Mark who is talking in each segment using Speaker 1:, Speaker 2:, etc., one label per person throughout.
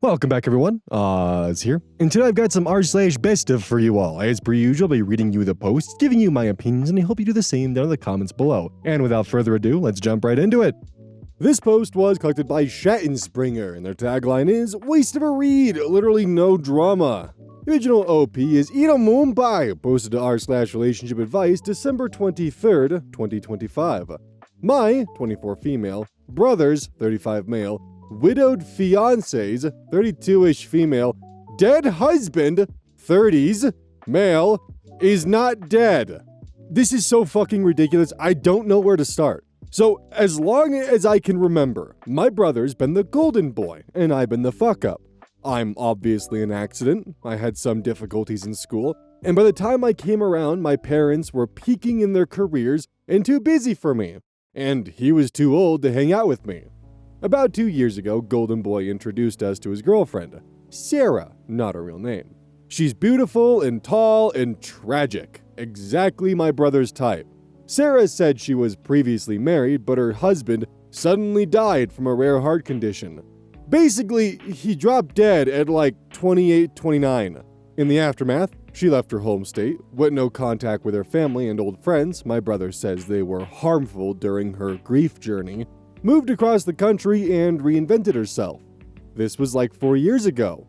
Speaker 1: Welcome back, everyone. It's here. And today I've got some r/BestOf for you all. As per usual, I'll be reading you the posts, giving you my opinions, and I hope you do the same down in the comments below. And without further ado, let's jump right into it. This post was collected by Shattenspringer, and their tagline is, "Waste of a read, literally no drama." Original OP is Ira Mumbai, posted to r/relationship advice December 23rd, 2025. My, 24 female, brothers, 35 male, widowed fiancés, 32-ish female, dead husband, 30s, male, is not dead. This is so fucking ridiculous, I don't know where to start. So, as long as I can remember, my brother's been the golden boy, and I've been the fuck-up. I'm obviously an accident, I had some difficulties in school, and by the time I came around, my parents were peaking in their careers and too busy for me, and he was too old to hang out with me. About 2 years ago, Golden Boy introduced us to his girlfriend, Sarah, not her real name. She's beautiful and tall and tragic, exactly my brother's type. Sarah said she was previously married, but her husband suddenly died from a rare heart condition. Basically, he dropped dead at like 28, 29. In the aftermath, she left her home state, went no contact with her family and old friends, my brother says they were harmful during her grief journey, moved across the country and reinvented herself. This was like 4 years ago.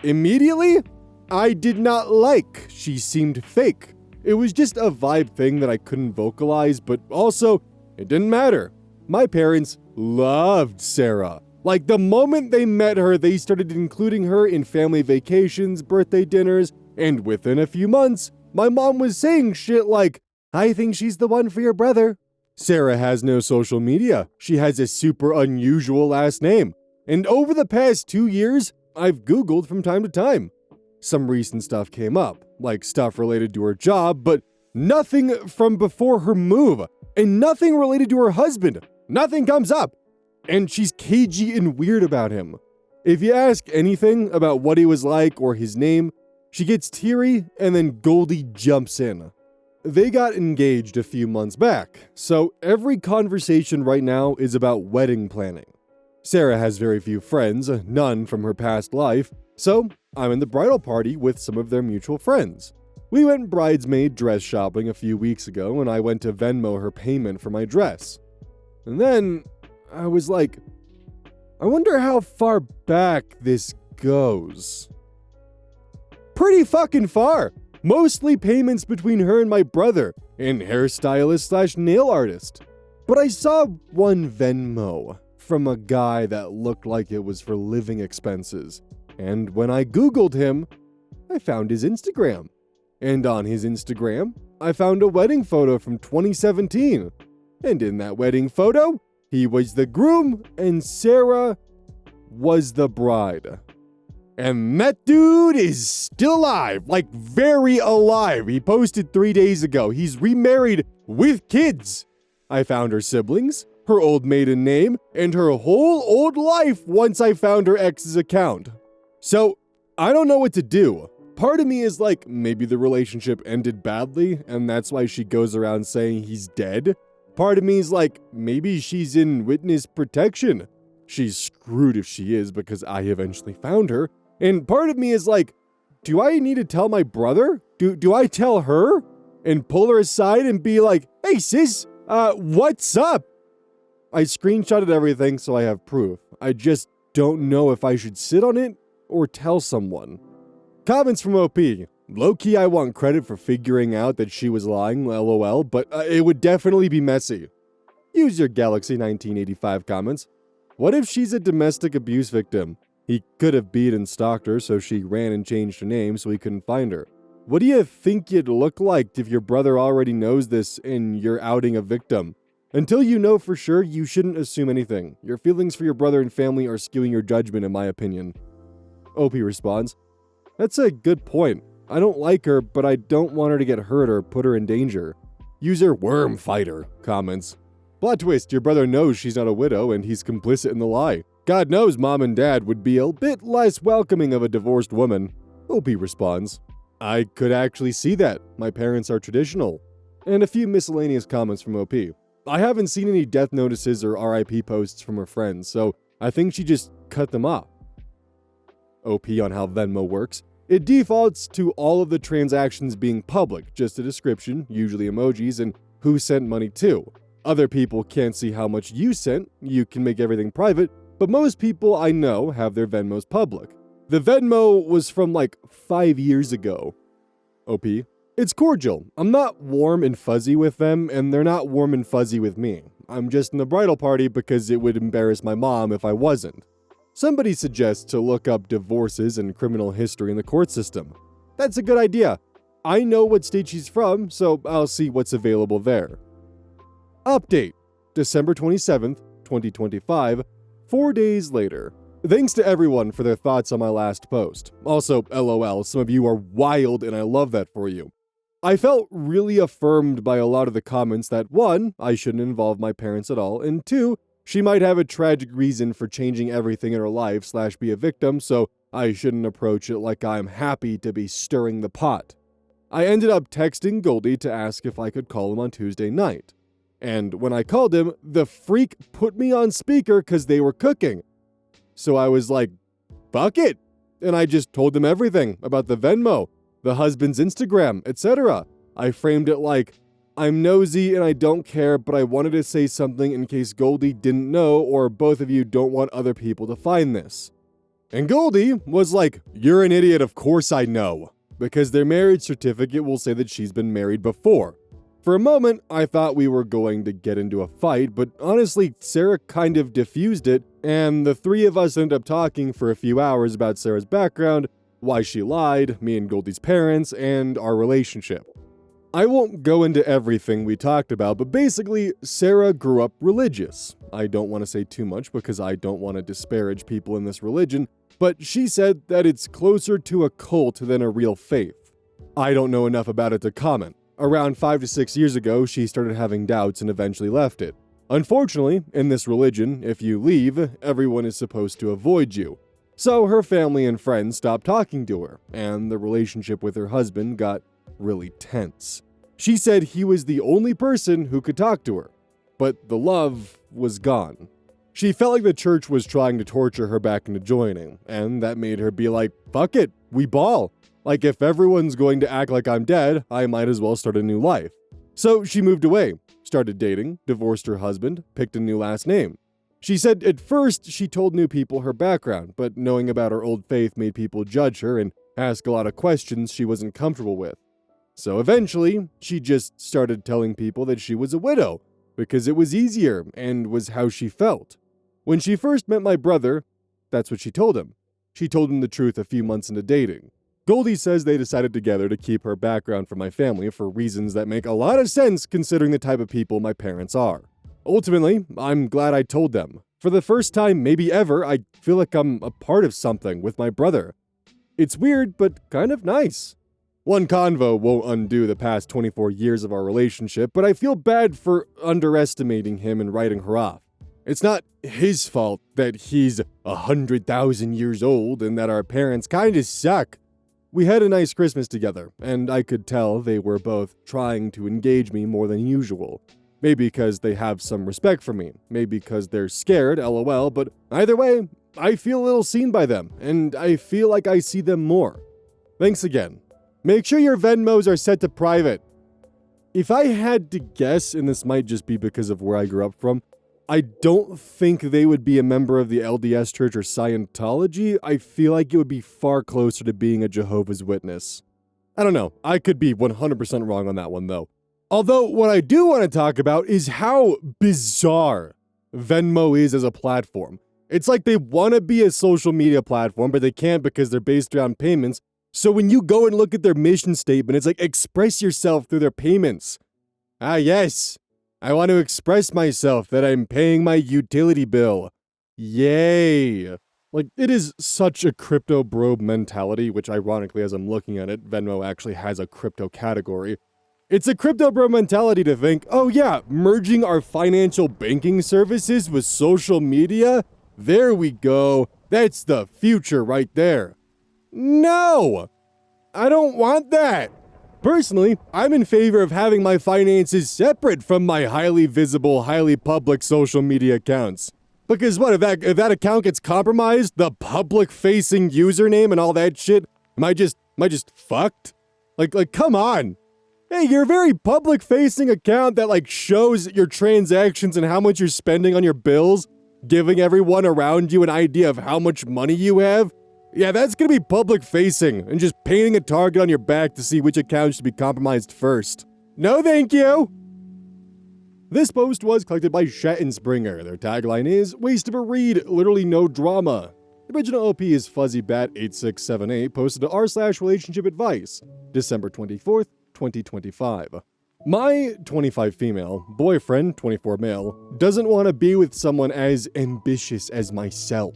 Speaker 1: Immediately, I did not like she seemed fake. It was just a vibe thing that I couldn't vocalize, but also, it didn't matter. My parents loved Sarah. Like the moment they met her, they started including her in family vacations, birthday dinners, and within a few months, my mom was saying shit like, "I think she's the one for your brother." Sarah has no social media. She has a super unusual last name. And over the past 2 years, I've Googled from time to time. Some recent stuff came up, like stuff related to her job, but nothing from before her move, and nothing related to her husband. Nothing comes up. And she's cagey and weird about him. If you ask anything about what he was like or his name, she gets teary and then Goldie jumps in. They got engaged a few months back, so every conversation right now is about wedding planning. Sarah has very few friends, none from her past life, so I'm in the bridal party with some of their mutual friends. We went bridesmaid dress shopping a few weeks ago, and I went to Venmo her payment for my dress. And then I was like, I wonder how far back this goes. Pretty fucking far. Mostly payments between her and my brother, and hairstylist/nail artist. But I saw one Venmo from a guy that looked like it was for living expenses. And when I Googled him, I found his Instagram. And on his Instagram, I found a wedding photo from 2017. And in that wedding photo, he was the groom and Sarah was the bride. And that dude is still alive, like very alive. He posted 3 days ago. He's remarried with kids. I found her siblings, her old maiden name, and her whole old life once I found her ex's account. So, I don't know what to do. Part of me is like, maybe the relationship ended badly, and that's why she goes around saying he's dead. Part of me is like, maybe she's in witness protection. She's screwed if she is because I eventually found her. And part of me is like, do I need to tell my brother? Do I tell her? And pull her aside and be like, "Hey sis, what's up?" I screenshotted everything so I have proof. I just don't know if I should sit on it or tell someone. Comments from OP. Low-key, I want credit for figuring out that she was lying, lol, but it would definitely be messy. User Galaxy 1985 comments. What if she's a domestic abuse victim? He could have beat and stalked her, so she ran and changed her name so he couldn't find her. What do you think you'd look like if your brother already knows this and you're outing a victim? Until you know for sure, you shouldn't assume anything. Your feelings for your brother and family are skewing your judgment, in my opinion. OP responds, "That's a good point. I don't like her, but I don't want her to get hurt or put her in danger." User Wormfighter comments, "Plot twist, your brother knows she's not a widow and he's complicit in the lie. God knows mom and dad would be a bit less welcoming of a divorced woman." OP responds, "I could actually see that. My parents are traditional." And a few miscellaneous comments from OP. I haven't seen any death notices or RIP posts from her friends, so I think she just cut them off. OP on how Venmo works. It defaults to all of the transactions being public, just a description, usually emojis, and who sent money to. Other people can't see how much you sent, you can make everything private, but most people I know have their Venmos public. The Venmo was from like 5 years ago. OP. It's cordial. I'm not warm and fuzzy with them, and they're not warm and fuzzy with me. I'm just in the bridal party because it would embarrass my mom if I wasn't. Somebody suggests to look up divorces and criminal history in the court system. That's a good idea. I know what state she's from, so I'll see what's available there. Update. December 27th, 2025, 4 days later. Thanks to everyone for their thoughts on my last post. Also, LOL, some of you are wild and I love that for you. I felt really affirmed by a lot of the comments that 1, I shouldn't involve my parents at all, and 2, she might have a tragic reason for changing everything in her life / be a victim, so I shouldn't approach it like I'm happy to be stirring the pot. I ended up texting Goldie to ask if I could call him on Tuesday night. And when I called him, the freak put me on speaker because they were cooking. So I was like, fuck it. And I just told them everything about the Venmo, the husband's Instagram, etc. I framed it like, I'm nosy and I don't care, but I wanted to say something in case Goldie didn't know or both of you don't want other people to find this. And Goldie was like, you're an idiot, of course I know, because their marriage certificate will say that she's been married before. For a moment, I thought we were going to get into a fight, but honestly, Sarah kind of diffused it, and the three of us ended up talking for a few hours about Sarah's background, why she lied, me and Goldie's parents, and our relationship. I won't go into everything we talked about, but basically, Sarah grew up religious. I don't want to say too much because I don't want to disparage people in this religion, but she said that it's closer to a cult than a real faith. I don't know enough about it to comment. Around 5 to 6 years ago, she started having doubts and eventually left it. Unfortunately, in this religion, if you leave, everyone is supposed to avoid you. So her family and friends stopped talking to her, and the relationship with her husband got really tense. She said he was the only person who could talk to her, but the love was gone. She felt like the church was trying to torture her back into joining, and that made her be like, fuck it, we ball. Like, if everyone's going to act like I'm dead, I might as well start a new life. So she moved away, started dating, divorced her husband, picked a new last name. She said at first she told new people her background, but knowing about her old faith made people judge her and ask a lot of questions she wasn't comfortable with. So eventually, she just started telling people that she was a widow, because it was easier and was how she felt. When she first met my brother, that's what she told him. She told him the truth a few months into dating. Goldie says they decided together to keep her background from my family for reasons that make a lot of sense considering the type of people my parents are. Ultimately, I'm glad I told them. For the first time, maybe ever, I feel like I'm a part of something with my brother. It's weird, but kind of nice. One convo won't undo the past 24 years of our relationship, but I feel bad for underestimating him and writing her off. It's not his fault that he's 100,000 years old and that our parents kinda suck. We had a nice Christmas together, and I could tell they were both trying to engage me more than usual. Maybe because they have some respect for me, maybe because they're scared, LOL, but either way, I feel a little seen by them, and I feel like I see them more. Thanks again. Make sure your Venmos are set to private. If I had to guess, and this might just be because of where I grew up from, I don't think they would be a member of the LDS Church or Scientology. I feel like it would be far closer to being a Jehovah's Witness. I don't know. I could be 100% wrong on that one, though. Although, what I do want to talk about is how bizarre Venmo is as a platform. It's like they want to be a social media platform, but they can't because they're based around payments. So when you go and look at their mission statement, it's like, express yourself through their payments. Ah, yes. I want to express myself that I'm paying my utility bill. Yay. Like, it is such a crypto bro mentality, which ironically, as I'm looking at it, Venmo actually has a crypto category. It's a crypto bro mentality to think, oh yeah, merging our financial banking services with social media? There we go. That's the future right there. No! I don't want that. Personally, I'm in favor of having my finances separate from my highly visible, highly public social media accounts. Because what, if that account gets compromised, the public-facing username and all that shit, am I just fucked? Like, come on. Hey, your very public-facing account that, like, shows your transactions and how much you're spending on your bills, giving everyone around you an idea of how much money you have, yeah, that's gonna be public-facing and just painting a target on your back to see which account should be compromised first. No thank you! This post was collected by Shattenspringer. Their tagline is, "Waste of a read, literally no drama." The original OP is FuzzyBat8678, posted to r/relationship advice, December 24th, 2025. My 25 female, boyfriend, 24 male, doesn't want to be with someone as ambitious as myself.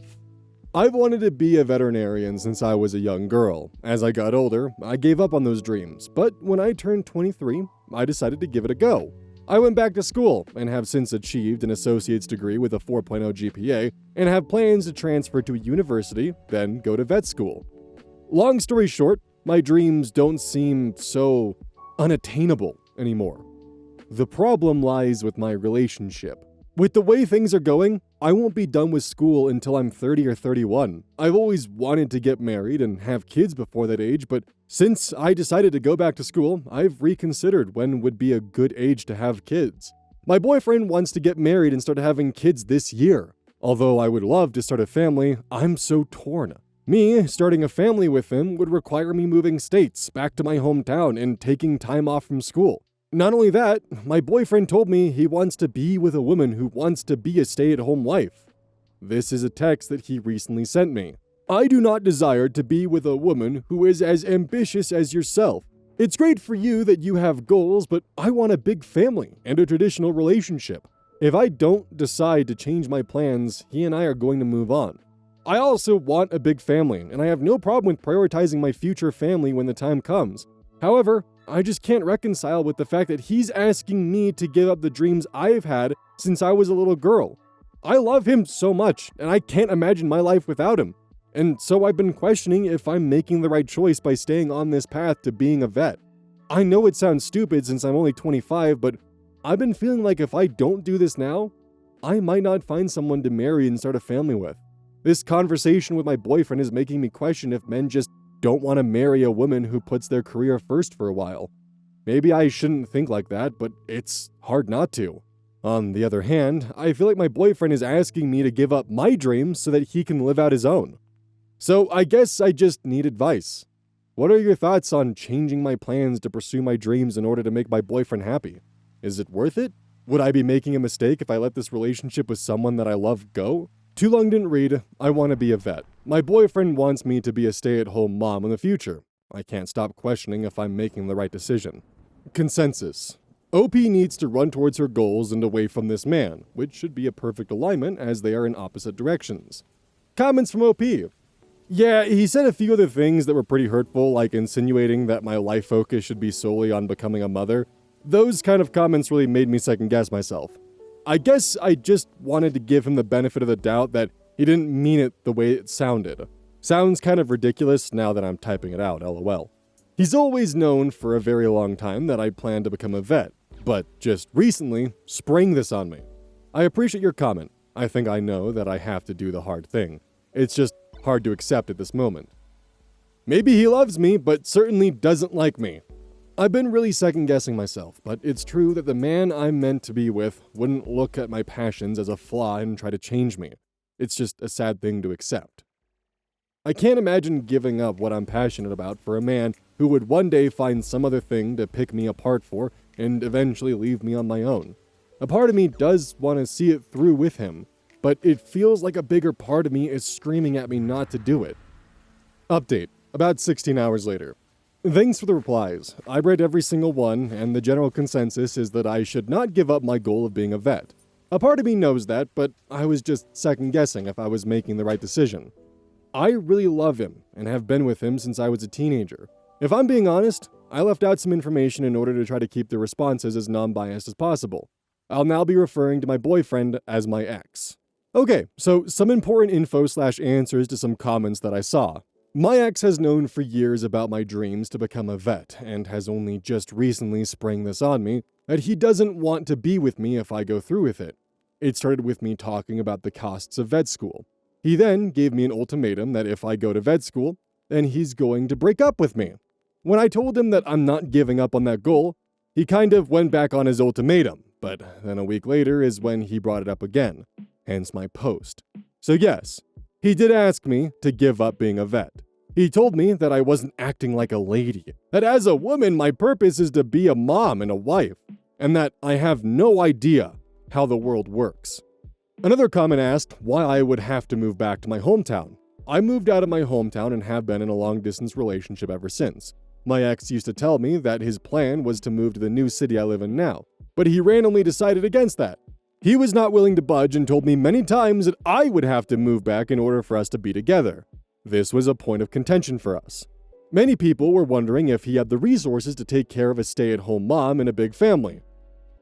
Speaker 1: I've wanted to be a veterinarian since I was a young girl. As I got older, I gave up on those dreams, but when I turned 23, I decided to give it a go. I went back to school and have since achieved an associate's degree with a 4.0 GPA and have plans to transfer to a university, then go to vet school. Long story short, my dreams don't seem so unattainable anymore. The problem lies with my relationship. With the way things are going, I won't be done with school until I'm 30 or 31. I've always wanted to get married and have kids before that age, but since I decided to go back to school, I've reconsidered when would be a good age to have kids. My boyfriend wants to get married and start having kids this year. Although I would love to start a family, I'm so torn. Me starting a family with him would require me moving states back to my hometown and taking time off from school. Not only that, my boyfriend told me he wants to be with a woman who wants to be a stay-at-home wife. This is a text that he recently sent me. "I do not desire to be with a woman who is as ambitious as yourself. It's great for you that you have goals, but I want a big family and a traditional relationship. If I don't decide to change my plans, he and I are going to move on. I also want a big family, and I have no problem with prioritizing my future family when the time comes. However, I just can't reconcile with the fact that he's asking me to give up the dreams I've had since I was a little girl. I love him so much, and I can't imagine my life without him. And so I've been questioning if I'm making the right choice by staying on this path to being a vet. I know it sounds stupid since I'm only 25, but I've been feeling like if I don't do this now, I might not find someone to marry and start a family with. This conversation with my boyfriend is making me question if men just don't want to marry a woman who puts their career first for a while. Maybe I shouldn't think like that, but it's hard not to. On the other hand, I feel like my boyfriend is asking me to give up my dreams so that he can live out his own. So I guess I just need advice. What are your thoughts on changing my plans to pursue my dreams in order to make my boyfriend happy? Is it worth it? Would I be making a mistake if I let this relationship with someone that I love go? Too long didn't read. I want to be a vet. My boyfriend wants me to be a stay-at-home mom in the future. I can't stop questioning if I'm making the right decision. Consensus. OP needs to run towards her goals and away from this man, which should be a perfect alignment as they are in opposite directions. Comments from OP. Yeah, he said a few other things that were pretty hurtful, like insinuating that my life focus should be solely on becoming a mother. Those kind of comments really made me second-guess myself. I guess I just wanted to give him the benefit of the doubt that he didn't mean it the way it sounded. Sounds kind of ridiculous now that I'm typing it out, lol. He's always known for a very long time that I plan to become a vet, but just recently sprang this on me. I appreciate your comment. I think I know that I have to do the hard thing. It's just hard to accept at this moment. Maybe he loves me, but certainly doesn't like me. I've been really second-guessing myself, but it's true that the man I'm meant to be with wouldn't look at my passions as a flaw and try to change me. It's just a sad thing to accept. I can't imagine giving up what I'm passionate about for a man who would one day find some other thing to pick me apart for and eventually leave me on my own. A part of me does want to see it through with him, but it feels like a bigger part of me is screaming at me not to do it. Update, about 16 hours later. Thanks for the replies. I read every single one, and the general consensus is that I should not give up my goal of being a vet. A part of me knows that, but I was just second-guessing if I was making the right decision. I really love him, and have been with him since I was a teenager. If I'm being honest, I left out some information in order to try to keep the responses as non-biased as possible. I'll now be referring to my boyfriend as my ex. Okay, so some important info/answers to some comments that I saw. My ex has known for years about my dreams to become a vet, and has only just recently sprung this on me, that he doesn't want to be with me if I go through with it. It started with me talking about the costs of vet school. He then gave me an ultimatum that if I go to vet school, then he's going to break up with me. When I told him that I'm not giving up on that goal, he kind of went back on his ultimatum, but then a week later is when he brought it up again, hence my post. So yes, he did ask me to give up being a vet. He told me that I wasn't acting like a lady, that as a woman my purpose is to be a mom and a wife, and that I have no idea how the world works. Another comment asked why I would have to move back to my hometown. I moved out of my hometown and have been in a long-distance relationship ever since. My ex used to tell me that his plan was to move to the new city I live in now, but he randomly decided against that. He was not willing to budge and told me many times that I would have to move back in order for us to be together. This was a point of contention for us. Many people were wondering if he had the resources to take care of a stay-at-home mom and a big family.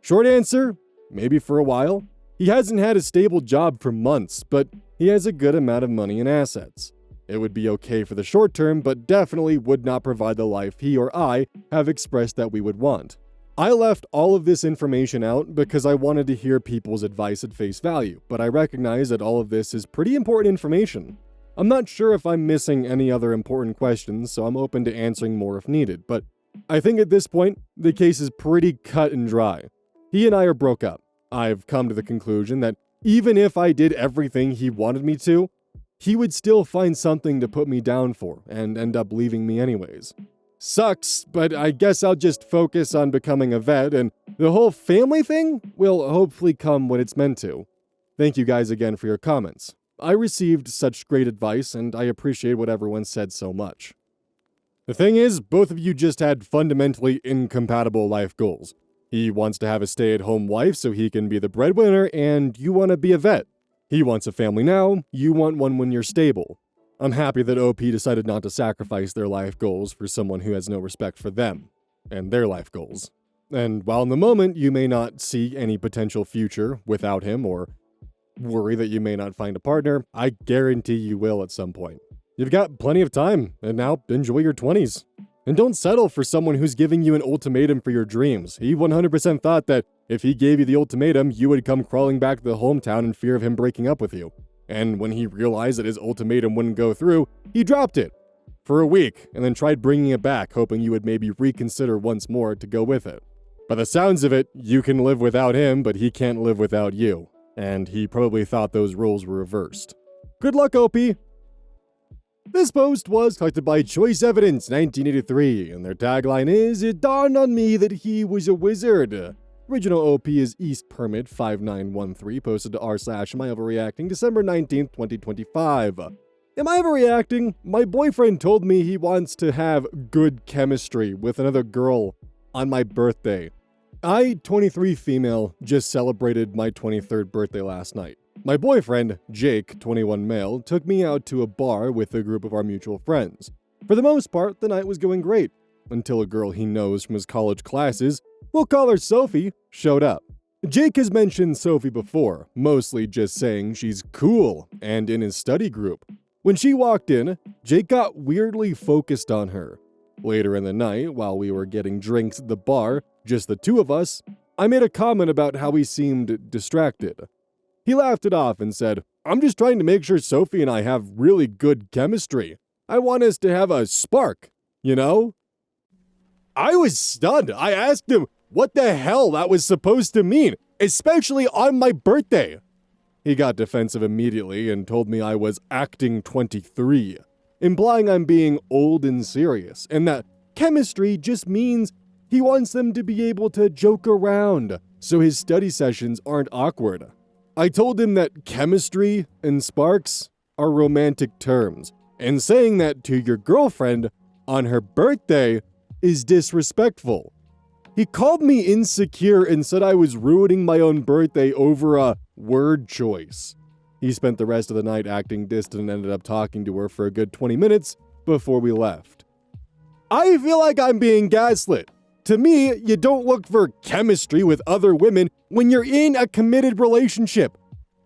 Speaker 1: Short answer, maybe for a while. He hasn't had a stable job for months, but he has a good amount of money and assets. It would be okay for the short term, but definitely would not provide the life he or I have expressed that we would want. I left all of this information out because I wanted to hear people's advice at face value, but I recognize that all of this is pretty important information. I'm not sure if I'm missing any other important questions, so I'm open to answering more if needed, but I think at this point, the case is pretty cut and dry. He and I are broke up. I've come to the conclusion that even if I did everything he wanted me to, he would still find something to put me down for and end up leaving me anyways. Sucks, but I guess I'll just focus on becoming a vet, and the whole family thing will hopefully come when it's meant to. Thank you guys again for your comments. I received such great advice, and I appreciate what everyone said so much. The thing is, both of you just had fundamentally incompatible life goals. He wants to have a stay-at-home wife so he can be the breadwinner, and you want to be a vet. He wants a family now, you want one when you're stable. I'm happy that OP decided not to sacrifice their life goals for someone who has no respect for them and their life goals. And while in the moment you may not see any potential future without him or worry that you may not find a partner, I guarantee you will at some point. You've got plenty of time, and now enjoy your 20s. And don't settle for someone who's giving you an ultimatum for your dreams. He 100% thought that if he gave you the ultimatum, you would come crawling back to the hometown in fear of him breaking up with you. And when he realized that his ultimatum wouldn't go through, he dropped it for a week and then tried bringing it back, hoping you would maybe reconsider once more to go with it. By the sounds of it, you can live without him, but he can't live without you. And he probably thought those roles were reversed. Good luck, OP! This post was collected by Choice Evidence 1983, and their tagline is, "It dawned on me that he was a wizard." Original OP is East Permit 5913, posted to r/Am I Overreacting, December 19th, 2025. Am I overreacting? My boyfriend told me he wants to have good chemistry with another girl on my birthday. I, 23 female, just celebrated my 23rd birthday last night. My boyfriend, Jake, 21 male, took me out to a bar with a group of our mutual friends. For the most part, the night was going great, until a girl he knows from his college classes, we'll call her Sophie, showed up. Jake has mentioned Sophie before, mostly just saying she's cool and in his study group. When she walked in, Jake got weirdly focused on her. Later in the night, while we were getting drinks at the bar, just the two of us, I made a comment about how he seemed distracted. He laughed it off and said, "I'm just trying to make sure Sophie and I have really good chemistry. I want us to have a spark, you know?" I was stunned. I asked him what the hell that was supposed to mean, especially on my birthday. He got defensive immediately and told me I was acting 23, implying I'm being old and serious, and that chemistry just means he wants them to be able to joke around so his study sessions aren't awkward. I told him that chemistry and sparks are romantic terms, and saying that to your girlfriend on her birthday is disrespectful. He called me insecure and said I was ruining my own birthday over a word choice. He spent the rest of the night acting distant and ended up talking to her for a good 20 minutes before we left. I feel like I'm being gaslit. To me, you don't look for chemistry with other women when you're in a committed relationship.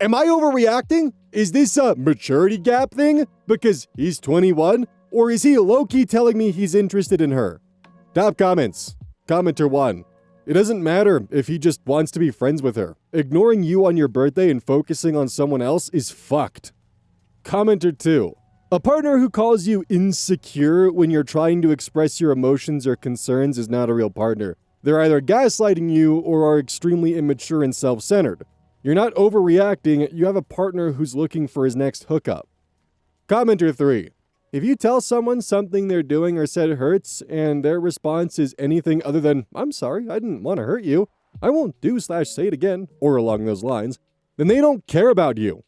Speaker 1: Am I overreacting? Is this a maturity gap thing because he's 21? Or is he low-key telling me he's interested in her? Top comments. Commenter 1. It doesn't matter if he just wants to be friends with her. Ignoring you on your birthday and focusing on someone else is fucked. Commenter 2. A partner who calls you insecure when you're trying to express your emotions or concerns is not a real partner. They're either gaslighting you or are extremely immature and self-centered. You're not overreacting, you have a partner who's looking for his next hookup. Commenter 3. If you tell someone something they're doing or said hurts, and their response is anything other than, "I'm sorry, I didn't want to hurt you, I won't do/say it again," or along those lines, then they don't care about you.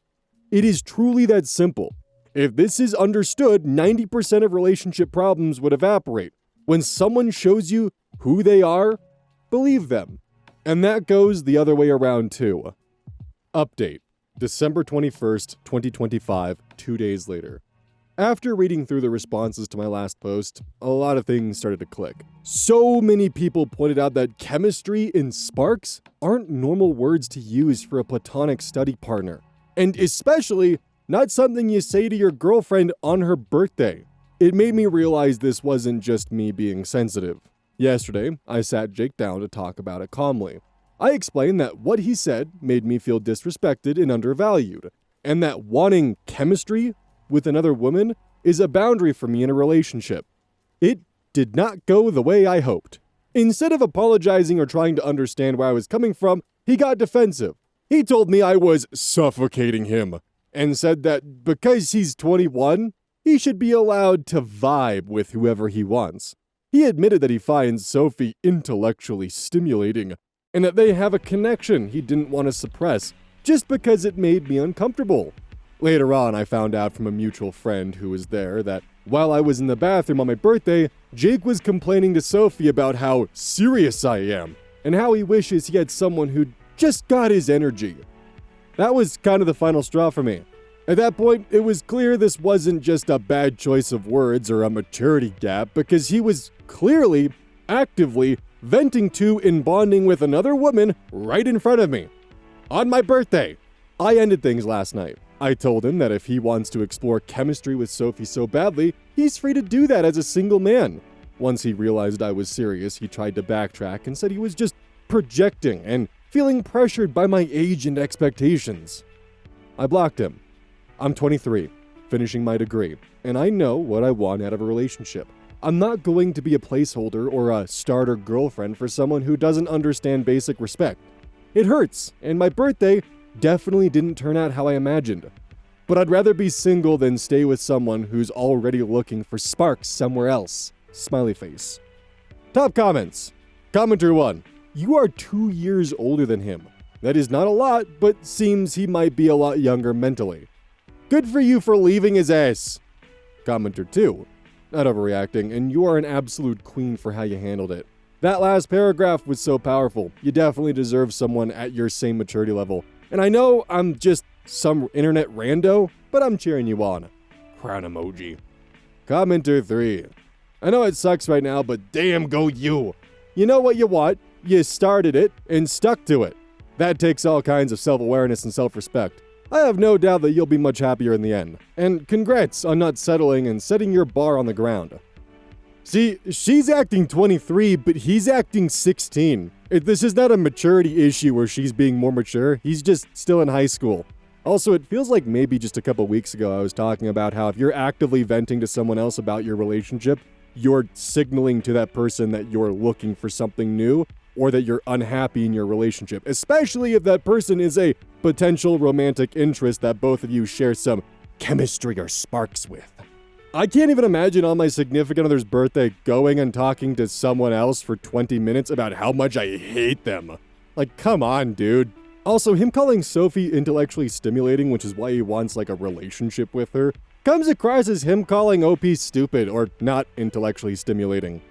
Speaker 1: It is truly that simple. If this is understood, 90% of relationship problems would evaporate. When someone shows you who they are, believe them. And that goes the other way around too. Update. December 21st, 2025, 2 days later. After reading through the responses to my last post, a lot of things started to click. So many people pointed out that chemistry and sparks aren't normal words to use for a platonic study partner. And especially, not something you say to your girlfriend on her birthday. It made me realize this wasn't just me being sensitive. Yesterday, I sat Jake down to talk about it calmly. I explained that what he said made me feel disrespected and undervalued, and that wanting chemistry with another woman is a boundary for me in a relationship. It did not go the way I hoped. Instead of apologizing or trying to understand where I was coming from, he got defensive. He told me I was suffocating him, and said that because he's 21, he should be allowed to vibe with whoever he wants. He admitted that he finds Sophie intellectually stimulating, and that they have a connection he didn't want to suppress, just because it made me uncomfortable. Later on, I found out from a mutual friend who was there that while I was in the bathroom on my birthday, Jake was complaining to Sophie about how serious I am, and how he wishes he had someone who just got his energy. That was kind of the final straw for me. At that point, it was clear this wasn't just a bad choice of words or a maturity gap, because he was clearly, actively venting to and bonding with another woman right in front of me. On my birthday. I ended things last night. I told him that if he wants to explore chemistry with Sophie so badly, he's free to do that as a single man. Once he realized I was serious, he tried to backtrack and said he was just projecting and feeling pressured by my age and expectations. I blocked him. I'm 23, finishing my degree, and I know what I want out of a relationship. I'm not going to be a placeholder or a starter girlfriend for someone who doesn't understand basic respect. It hurts, and my birthday definitely didn't turn out how I imagined. But I'd rather be single than stay with someone who's already looking for sparks somewhere else. Smiley face. Top comments. Commenter 1. You are 2 years older than him. That is not a lot, but seems he might be a lot younger mentally. Good for you for leaving his ass. Commenter 2. Not overreacting, and you are an absolute queen for how you handled it. That last paragraph was so powerful. You definitely deserve someone at your same maturity level. And I know I'm just some internet rando, but I'm cheering you on. Crown emoji. Commenter 3. I know it sucks right now, but damn go you. You know what you want, you started it, and stuck to it. That takes all kinds of self-awareness and self-respect. I have no doubt that you'll be much happier in the end. And congrats on not settling and setting your bar on the ground. See, she's acting 23, but he's acting 16. This is not a maturity issue where she's being more mature. He's just still in high school. Also, it feels like maybe just a couple weeks ago I was talking about how if you're actively venting to someone else about your relationship, you're signaling to that person that you're looking for something new or that you're unhappy in your relationship, especially if that person is a potential romantic interest that both of you share some chemistry or sparks with. I can't even imagine on my significant other's birthday going and talking to someone else for 20 minutes about how much I hate them. Like, come on, dude. Also, him calling Sophie intellectually stimulating, which is why he wants like a relationship with her, comes across as him calling OP stupid or not intellectually stimulating.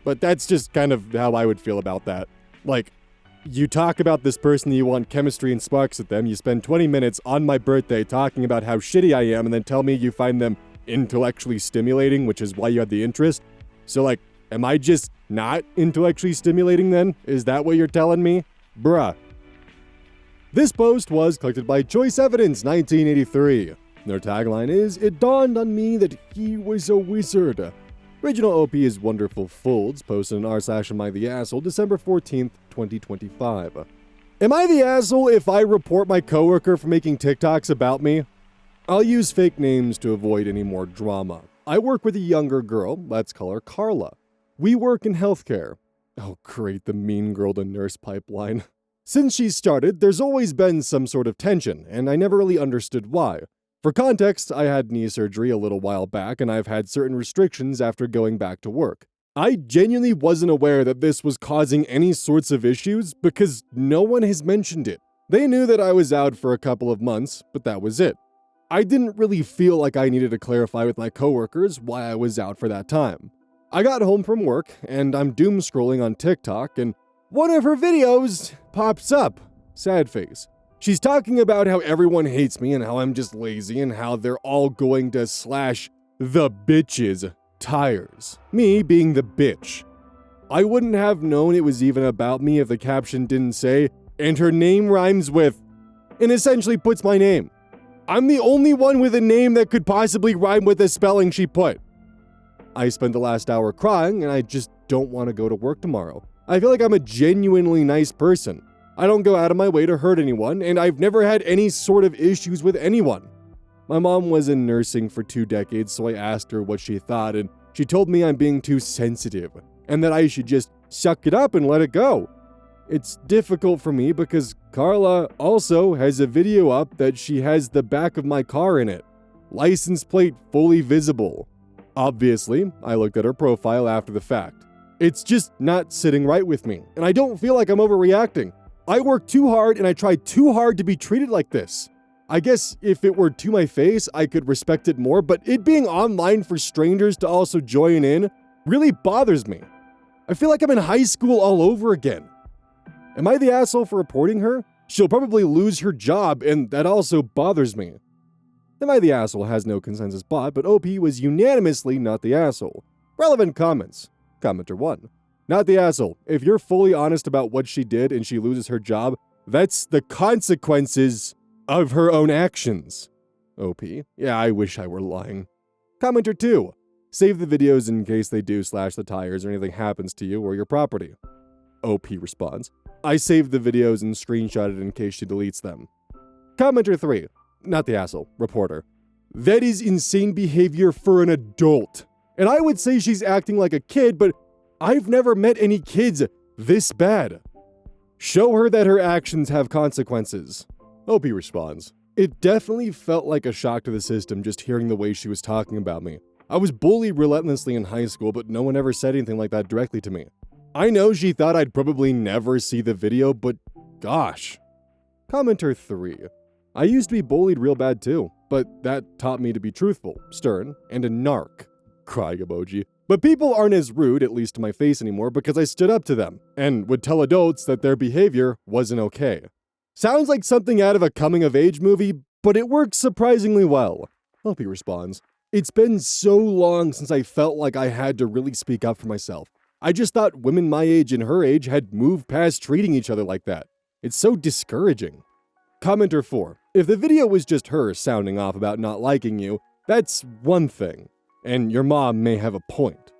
Speaker 1: But that's just kind of how I would feel about that. Like, you talk about this person that you want chemistry and sparks with them, you spend 20 minutes on my birthday talking about how shitty I am, and then tell me you find them intellectually stimulating, which is why you had the interest. So like, am I just not intellectually stimulating then? Is that what you're telling me? Bruh. This post was collected by Choice Evidence 1983. Their tagline is, "It dawned on me that he was a wizard." Original OP is Wonderful Folds, posted on r/am I the Asshole, December 14th, 2025. Am I the asshole if I report my coworker for making TikToks about me? I'll use fake names to avoid any more drama. I work with a younger girl, let's call her Carla. We work in healthcare. Oh great, the mean girl to nurse pipeline. Since she started, there's always been some sort of tension, and I never really understood why. For context, I had knee surgery a little while back, and I've had certain restrictions after going back to work. I genuinely wasn't aware that this was causing any sorts of issues because no one has mentioned it. They knew that I was out for a couple of months, but that was it. I didn't really feel like I needed to clarify with my coworkers why I was out for that time. I got home from work, and I'm doom scrolling on TikTok, and one of her videos pops up. Sad face. She's talking about how everyone hates me and how I'm just lazy and how they're all going to slash the bitches' tires. Me being the bitch. I wouldn't have known it was even about me if the caption didn't say, and her name rhymes with, and essentially puts my name. I'm the only one with a name that could possibly rhyme with the spelling she put. I spent the last hour crying and I just don't want to go to work tomorrow. I feel like I'm a genuinely nice person. I don't go out of my way to hurt anyone, and I've never had any sort of issues with anyone. My mom was in nursing for 2 decades, so I asked her what she thought, and she told me I'm being too sensitive, and that I should just suck it up and let it go. It's difficult for me because Carla also has a video up that she has the back of my car in it. License plate fully visible. Obviously, I looked at her profile after the fact. It's just not sitting right with me, and I don't feel like I'm overreacting. I work too hard and I try too hard to be treated like this. I guess if it were to my face, I could respect it more, but it being online for strangers to also join in really bothers me. I feel like I'm in high school all over again. Am I the asshole for reporting her? She'll probably lose her job, and that also bothers me. Am I the asshole has no consensus bot, but OP was unanimously not the asshole. Relevant comments. Commenter 1. Not the asshole. If you're fully honest about what she did and she loses her job, that's the consequences of her own actions. OP. Yeah, I wish I were lying. Commenter 2. Save the videos in case they do slash the tires or anything happens to you or your property. OP responds. I saved the videos and screenshotted in case she deletes them. Commenter 3. Not the asshole. Reporter. That is insane behavior for an adult. And I would say she's acting like a kid, but I've never met any kids this bad. Show her that her actions have consequences. OP responds. It definitely felt like a shock to the system just hearing the way she was talking about me. I was bullied relentlessly in high school, but no one ever said anything like that directly to me. I know she thought I'd probably never see the video, but gosh. Commenter 3. I used to be bullied real bad too, but that taught me to be truthful, stern, and a narc. Crying emoji. But people aren't as rude, at least to my face anymore, because I stood up to them and would tell adults that their behavior wasn't okay. Sounds like something out of a coming-of-age movie, but it works surprisingly well. OP responds. It's been so long since I felt like I had to really speak up for myself. I just thought women my age and her age had moved past treating each other like that. It's so discouraging. Commenter 4. If the video was just her sounding off about not liking you, that's one thing. And your mom may have a point.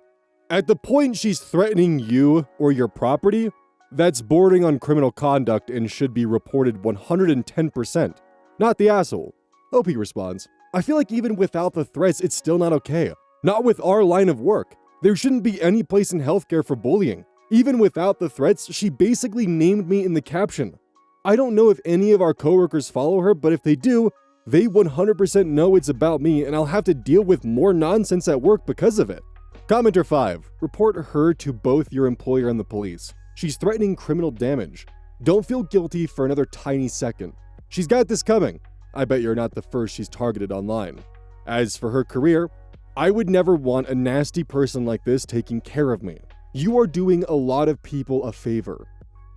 Speaker 1: At the point she's threatening you or your property, that's bordering on criminal conduct and should be reported 110%. Not the asshole. OP responds. I feel like even without the threats, it's still not okay. Not with our line of work. There shouldn't be any place in healthcare for bullying. Even without the threats, she basically named me in the caption. I don't know if any of our coworkers follow her, but if they do, they 100% know it's about me and I'll have to deal with more nonsense at work because of it. Commenter 5. Report her to both your employer and the police. She's threatening criminal damage. Don't feel guilty for another tiny second. She's got this coming. I bet you're not the first she's targeted online. As for her career, I would never want a nasty person like this taking care of me. You are doing a lot of people a favor.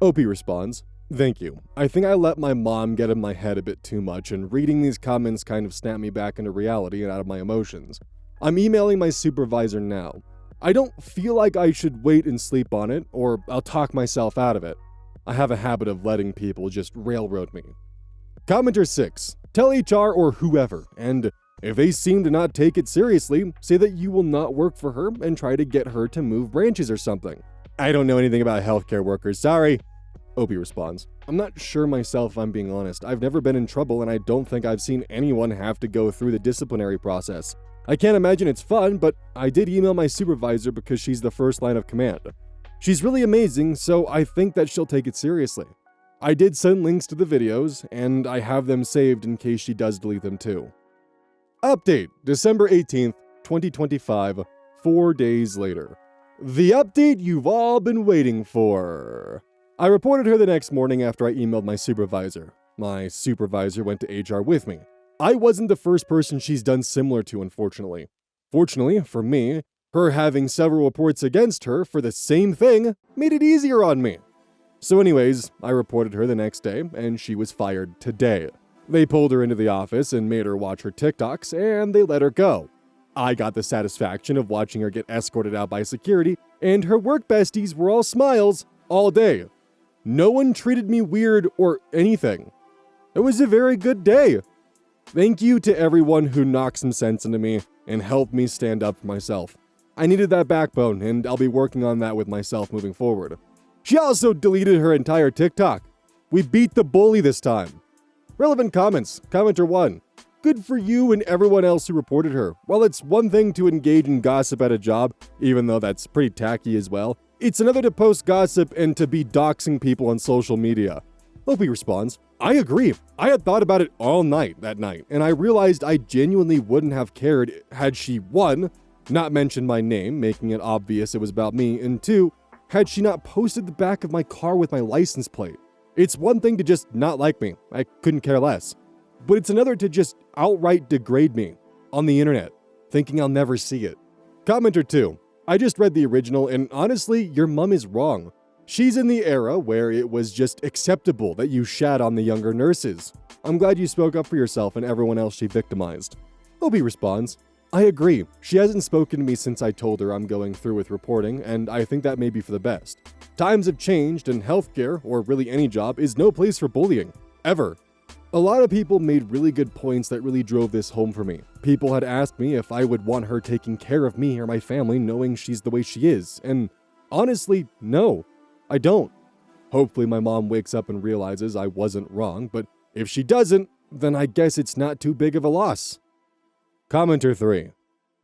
Speaker 1: OP responds. Thank you. I think I let my mom get in my head a bit too much, and reading these comments kind of snapped me back into reality and out of my emotions. I'm emailing my supervisor now. I don't feel like I should wait and sleep on it, or I'll talk myself out of it. I have a habit of letting people just railroad me. Commenter 6. Tell HR or whoever, and If they seem to not take it seriously, say that you will not work for her and try to get her to move branches or something. I don't know anything about healthcare workers, sorry. Opie responds, I'm not sure myself if I'm being honest. I've never been in trouble and I don't think I've seen anyone have to go through the disciplinary process. I can't imagine it's fun, but I did email my supervisor because she's the first line of command. She's really amazing, so I think that she'll take it seriously. I did send links to the videos, and I have them saved in case she does delete them too. Update, December 18th, 2025, 4 days later. The update you've all been waiting for. I reported her the next morning after I emailed my supervisor. My supervisor went to HR with me. I wasn't the first person she's done similar to, unfortunately. Fortunately, for me, her having several reports against her for the same thing made it easier on me. So anyways, I reported her the next day, and she was fired today. They pulled her into the office and made her watch her TikToks, and they let her go. I got the satisfaction of watching her get escorted out by security, and her work besties were all smiles all day. No one treated me weird or anything. It was a very good day. Thank you to everyone who knocked some sense into me and helped me stand up for myself. I needed that backbone, and I'll be working on that with myself moving forward. She also deleted her entire TikTok. We beat the bully this time. Relevant comments. Commenter 1. Good for you and everyone else who reported her. While it's one thing to engage in gossip at a job, even though that's pretty tacky as well, it's another to post gossip and to be doxing people on social media. Opie responds, I agree. I had thought about it all night that night, and I realized I genuinely wouldn't have cared had she, 1, not mentioned my name, making it obvious it was about me, and 2, had she not posted the back of my car with my license plate. It's one thing to just not like me, I couldn't care less. But it's another to just outright degrade me on the internet, thinking I'll never see it. Commenter 2. I just read the original, and honestly, your mum is wrong. She's in the era where it was just acceptable that you shat on the younger nurses. I'm glad you spoke up for yourself and everyone else she victimized. Opie responds, I agree. She hasn't spoken to me since I told her I'm going through with reporting, and I think that may be for the best. Times have changed, and healthcare, or really any job, is no place for bullying. Ever. A lot of people made really good points that really drove this home for me. People had asked me if I would want her taking care of me or my family knowing she's the way she is, and honestly, no, I don't. Hopefully my mom wakes up and realizes I wasn't wrong, but if she doesn't, then I guess it's not too big of a loss. Commenter 3.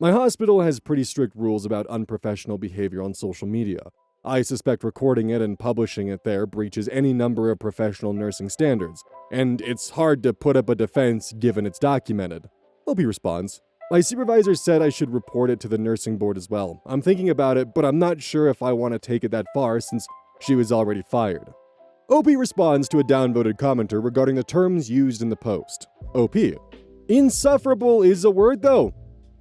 Speaker 1: My hospital has pretty strict rules about unprofessional behavior on social media. I suspect recording it and publishing it there breaches any number of professional nursing standards, and it's hard to put up a defense given it's documented. Opie responds, my supervisor said I should report it to the nursing board as well. I'm thinking about it, but I'm not sure if I want to take it that far since she was already fired. Opie responds to a downvoted commenter regarding the terms used in the post. OP. Insufferable is a word though.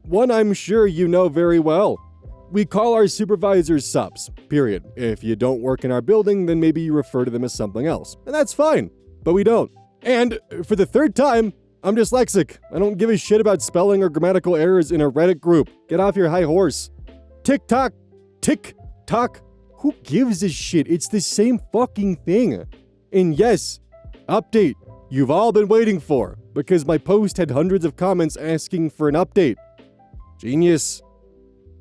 Speaker 1: One I'm sure you know very well. We call our supervisors subs, period. If you don't work in our building, then maybe you refer to them as something else. And that's fine, but we don't. And for the third time, I'm dyslexic. I don't give a shit about spelling or grammatical errors in a Reddit group. Get off your high horse. TikTok, tick-tock. Who gives a shit? It's the same fucking thing. And yes, update you've all been waiting for, because my post had hundreds of comments asking for an update. Genius.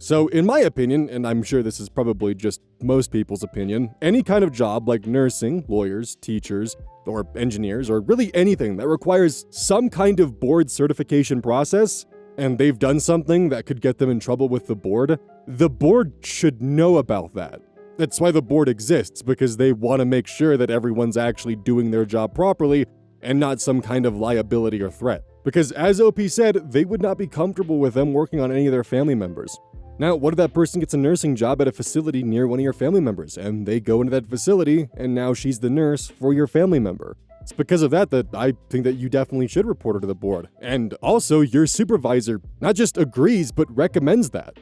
Speaker 1: So in my opinion, and I'm sure this is probably just most people's opinion, any kind of job like nursing, lawyers, teachers, or engineers, or really anything that requires some kind of board certification process, and they've done something that could get them in trouble with the board should know about that. That's why the board exists, because they want to make sure that everyone's actually doing their job properly and not some kind of liability or threat. Because as OP said, they would not be comfortable with them working on any of their family members. Now, what if that person gets a nursing job at a facility near one of your family members, and they go into that facility, and now she's the nurse for your family member? It's because of that I think that you definitely should report her to the board. And also, your supervisor not just agrees, but recommends that.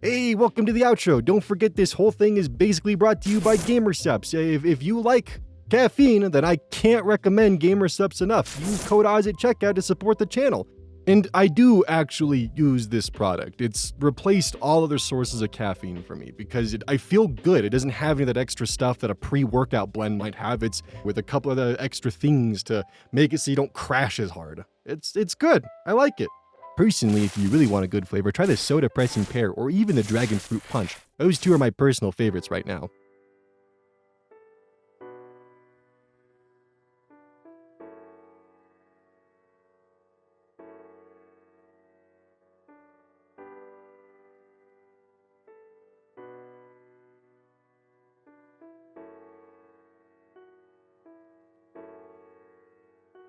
Speaker 1: Hey, welcome to the outro. Don't forget this whole thing is basically brought to you by GamerSupps. If you like caffeine, then I can't recommend GamerSupps enough. Use code OZ at checkout to support the channel. And I do actually use this product. It's replaced all other sources of caffeine for me because I feel good. It doesn't have any of that extra stuff that a pre-workout blend might have. It's with a couple of the extra things to make it so you don't crash as hard. It's good. I like it. Personally, if you really want a good flavor, try the soda pressing pear or even the dragon fruit punch. Those two are my personal favorites right now.